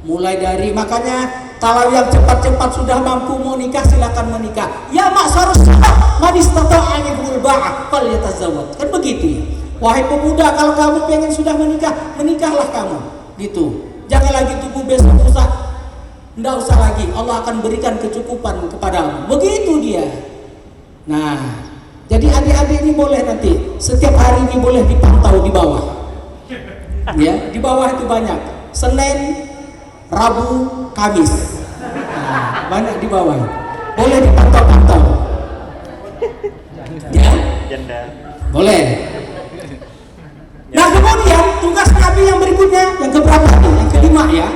Mulai dari makanya kalau yang cepat-cepat sudah mampu mau nikah silakan menikah. Ya maksarus man istata'a minkumul ba'ah falyatazawwaj. Kan begitu ya. Wahai pemuda, kalau kamu pengen sudah menikah, menikahlah kamu. Gitu. Jangan lagi tunggu besok lusa. Enggak usah lagi. Allah akan berikan kecukupan kepadamu. Begitu dia. Nah, jadi adik-adik ini boleh nanti setiap hari ini boleh dipantau di bawah. Ya, di bawah itu banyak. Senin, Rabu, Kamis. Nah, banyak di bawah. Boleh dipantau-pantau. Ya? Janda. Boleh. Nah, kemudian tugas Nabi yang berikutnya, yang keberapa nih? Yang kelima ya.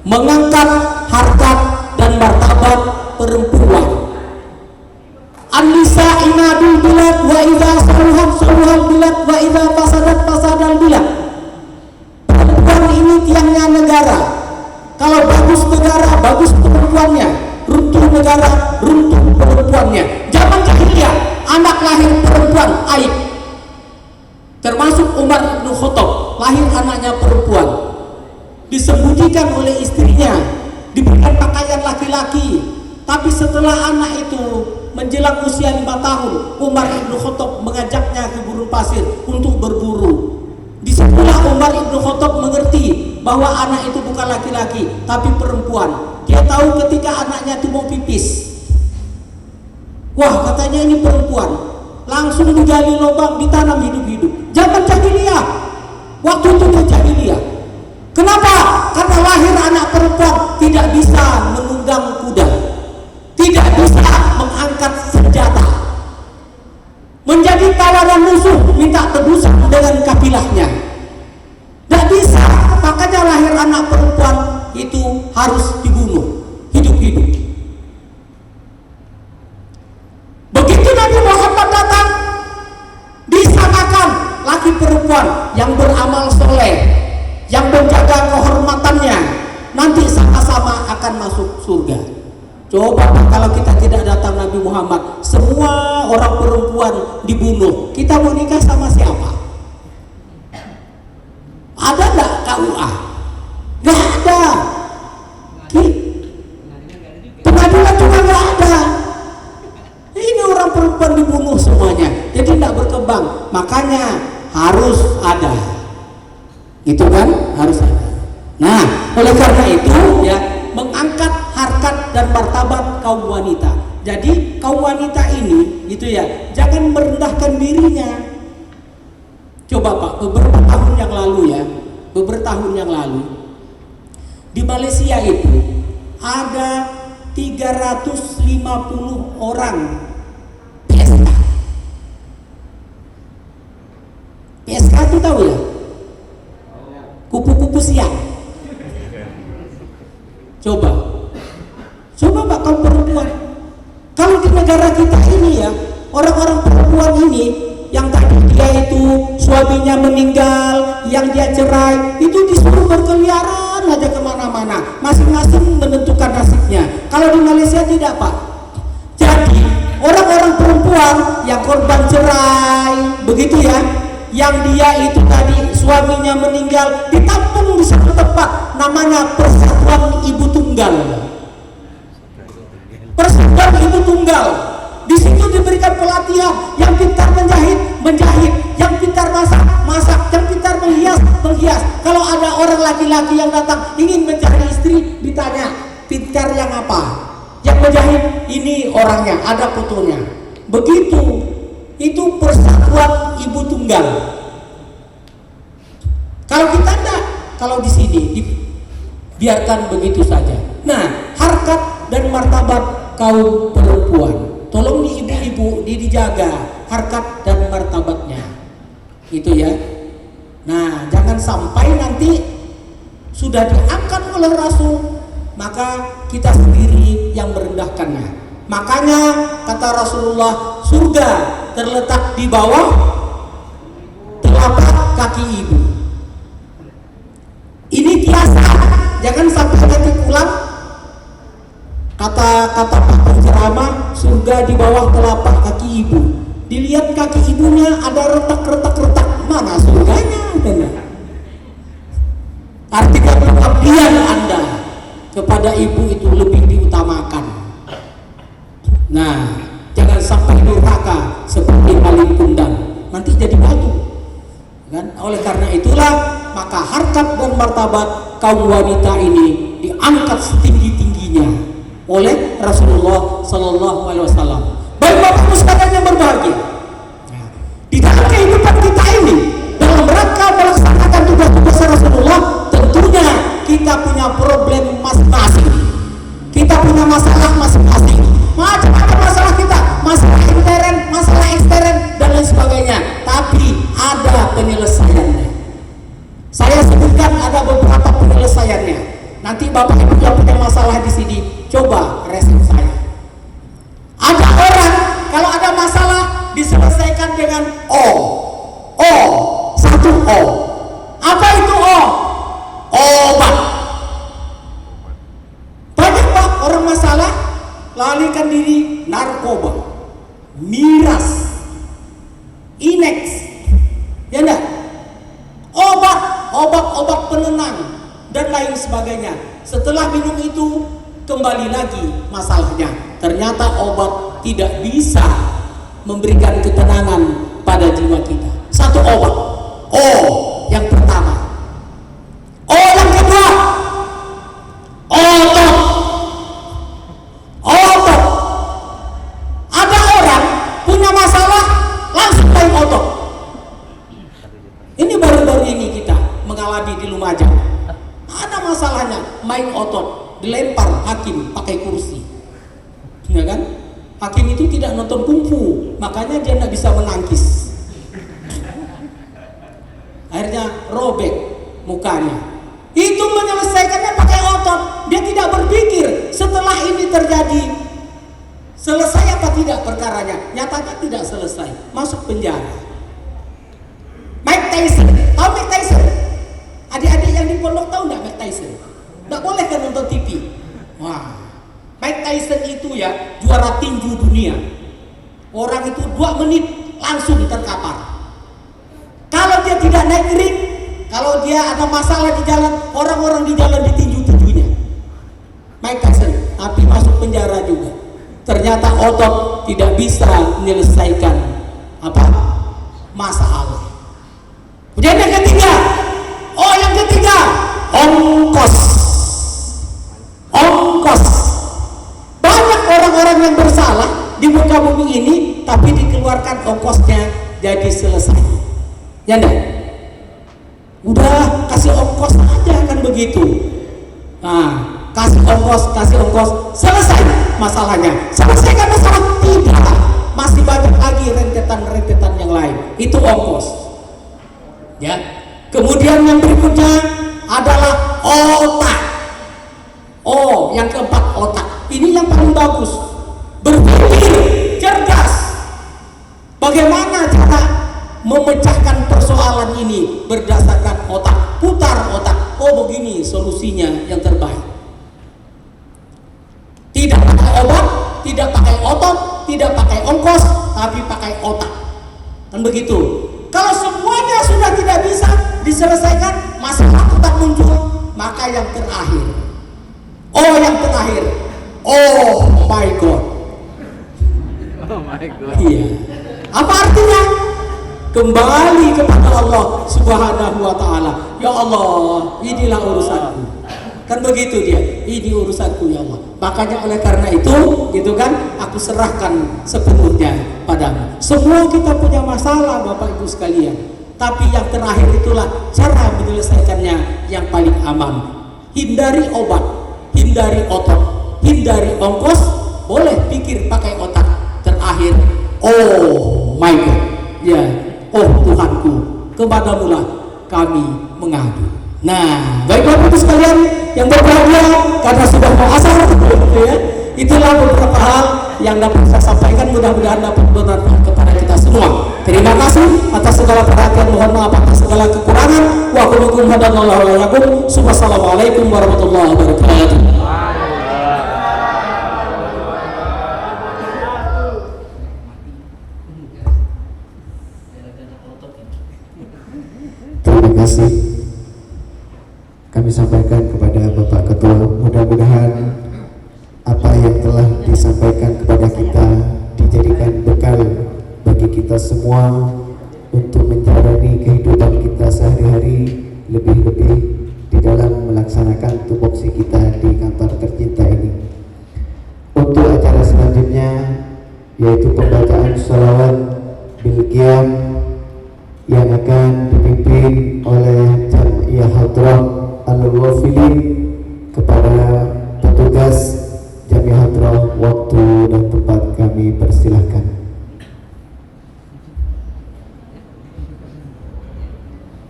Mengangkat harkat dan martabat perempuan. An-nisa imadul bilad wa idza saluhat saluhal bilad wa idza fasadat fasadal bilad. Perempuan ini tiangnya negara. Kalau bagus negara, bagus perempuannya. Runtuh negara, runtuh perempuannya. Zaman jahiliyah, anak lahir perempuan aib. Termasuk Umar bin Khattab, lahir anaknya perempuan. Disembunyikan oleh istrinya, diberikan pakaian laki-laki. Tapi setelah anak itu menjelang usia 5 tahun, Umar bin Khattab mengajaknya ke gurun pasir untuk berburu. Disitulah Umar bin Khattab mengerti bahwa anak itu bukan laki-laki tapi perempuan. Dia tahu ketika anaknya itu mau pipis, wah katanya ini perempuan, langsung digali lubang, ditanam hidup-hidup. Zaman jahiliyah, waktu itu jahiliyah. Kenapa? Karena lahir anak perempuan tidak bisa menunggang kuda, tidak bisa mengangkat senjata, menjadi tawanan musuh, minta tebusan dengan kabilahnya. Tidak bisa, makanya lahir anak perempuan itu harus dibunuh hidup-hidup. Begitu Nabi Muhammad datang, disamakan laki perempuan yang beramal soleh, yang menjaga kehormatannya, nanti sama-sama akan masuk surga. Coba Pak, kalau kita tidak datang Nabi Muhammad, semua orang perempuan dibunuh, kita mau nikah sama siapa? Ada nggak KUA? Nggak ada. Pengadilan juga nggak ada. Ini orang perempuan dibunuh semuanya, jadi tidak berkembang. Makanya harus ada. Itu kan harus ada. Nah, oleh karena itu ya, mengangkat harkat dan martabat kaum wanita. Jadi kaum wanita ini gitu ya, jangan merendahkan dirinya. Coba Pak, beberapa tahun yang lalu di Malaysia itu ada 350 orang PSK. PSK itu tahu ya? Kupu-kupu siang. Coba Pak kaum perempuan. Kalau di negara kita ini ya, orang-orang perempuan ini yang tadi dia itu suaminya meninggal, yang dia cerai, itu disuruh berkeliaran aja kemana-mana, masing-masing menentukan nasibnya. Kalau di Malaysia tidak Pak. Jadi orang-orang perempuan yang korban cerai, begitu ya, yang dia itu tadi suaminya meninggal, ditampung di satu tempat, namanya Persatuan Ibu Tunggal. Persatuan Ibu Tunggal. Di situ diberikan pelatihan, yang pintar menjahit, yang pintar masak, yang pintar menghias. Kalau ada orang laki-laki yang datang ingin mencari istri, ditanya, pintar yang apa? Yang menjahit, ini orangnya, ada fotonya. Begitu, itu Persatuan Ibu Tunggal. Kalau kita enggak, kalau di sini biarkan begitu saja. Nah, harkat dan martabat kaum perempuan, tolong nih ibu-ibu dijaga harkat dan martabatnya, gitu ya. Nah, jangan sampai nanti sudah diangkat oleh Rasul, maka kita sendiri yang merendahkannya. Makanya kata Rasulullah, surga terletak di bawah telapak kaki ibu. Ini biasa, jangan sampai nanti pulang kata Pak penceramah, surga di bawah telapak kaki ibu. Dilihat kaki ibunya ada retak, mana surganya? Artinya pengabdian Anda kepada ibu itu lebih diutamakan. Nah, jangan sampai durhaka seperti maling kundang, nanti jadi batu kan? Oleh karena itulah, maka harkat dan martabat kaum wanita ini diangkat setinggi-tingginya oleh Rasulullah Sallallahu Alaihi Wasallam. Baik Bapak sekalian yang berbahagia, di dalam kehidupan kita ini, dalam rangka melaksanakan tugas-tugas Rasulullah, tentunya kita punya problem masing-masing, kita punya masalah masing-masing. Macam-macam masalah kita, masalah intern, masalah ekstern, dan lain sebagainya. Tapi ada penyelesaiannya. Saya sebutkan ada beberapa penyelesaiannya. Nanti Bapak Ibu yang punya masalah di sini, coba respon saya. Ada orang kalau ada masalah diselesaikan dengan satu O. Apa itu O? Obat. Banyak Pak orang masalah lalikan diri narkoba, miras, Inex, ya enggak? Obat penenang dan lain sebagainya. Setelah minum itu kembali lagi masalahnya. Ternyata obat tidak bisa memberikan ketenangan pada jiwa kita. Satu obat. Yang pertama. Yang kedua. Otot. Ada orang punya masalah langsung main otot. Ini baru-baru ini kita mengalami di Lumajang. Ada masalahnya main otot, dilempar hakim pakai kursi, ya kan? Hakim itu tidak nonton kungfu, makanya dia tidak bisa menangkis. Akhirnya robek mukanya. Itu menyelesaikannya pakai otot. Dia tidak berpikir setelah ini terjadi selesai apa tidak perkaranya. Nyatanya tidak selesai, masuk penjara. Mike Tyson, tahu Mike Tyson? Adik-adik yang di pondok tahu nggak Mike Tyson? Nggak boleh kan nonton TV. Wah, Mike Tyson itu ya juara tinju dunia. Orang itu 2 menit langsung terkapar. Kalau dia tidak naik ring, kalau dia ada masalah di jalan, orang-orang di jalan ditinju-tinjunya. Mike Tyson, tapi masuk penjara juga. Ternyata otot tidak bisa menyelesaikan masalah. Kemudian yang ketiga, ongkos. Banyak orang-orang yang bersalah di muka bumi ini, tapi dikeluarkan ongkosnya jadi selesai. Ya enggak? Udah kasih ongkos aja kan begitu. Nah, kasih ongkos, selesai masalahnya. Selesaikan masalah tidak, masih banyak lagi rentetan yang lain. Itu ongkos. Ya. Kemudian yang berikutnya adalah otak. Yang keempat otak. Ini yang paling bagus. Berpikir cerdas. Bagaimana cara memecahkan persoalan ini berdasarkan otak? Putar otak. Begini solusinya yang terbaik. Tidak pakai obat, tidak pakai otot, tidak pakai ongkos, tapi pakai otak. Kan begitu. Kalau semuanya sudah tidak bisa diselesaikan, masalah tetap muncul, maka yang terakhir, oh my God. Oh my God. Iya. Apa artinya? Kembali kepada Allah Subhanahu wa Ta'ala. Ya Allah, inilah urusanku. Kan begitu dia. Ini urusanku ya Allah. Makanya oleh karena itu, gitu kan, aku serahkan sepenuhnya padamu. Semua kita punya masalah, Bapak Ibu sekalian. Tapi yang terakhir itulah cara menyelesaikannya yang paling aman. Hindari obat, hindari otot, hindari ongkos. Boleh pikir pakai otak. Terakhir, oh my God, ya, oh Tuhanku, kepadamulah kami mengadu. Nah, baik Bapak Ibu sekalian yang berbahagia, karena sudah mau asar, gitu ya. Itulah beberapa hal yang dapat saya sampaikan, mudah-mudahan dapat bermanfaat kepada kita semua. Terima kasih atas segala perhatian, mohon maaf atas segala kekurangan. Wa kullukum hadanallahu wa iyyakum. Wassalamualaikum warahmatullahi wabarakatuh. Terima kasih kami sampaikan kepada Bapak Ketua. Mudah-mudahan apa yang telah disampaikan kepada kita dijadikan bekal bagi kita semua untuk menjalani kehidupan kita sehari-hari, lebih-lebih di dalam melaksanakan tupoksi kita di kantor tercinta ini. Untuk acara selanjutnya yaitu pembacaan sholawat bil qiyam yang akan dipimpin oleh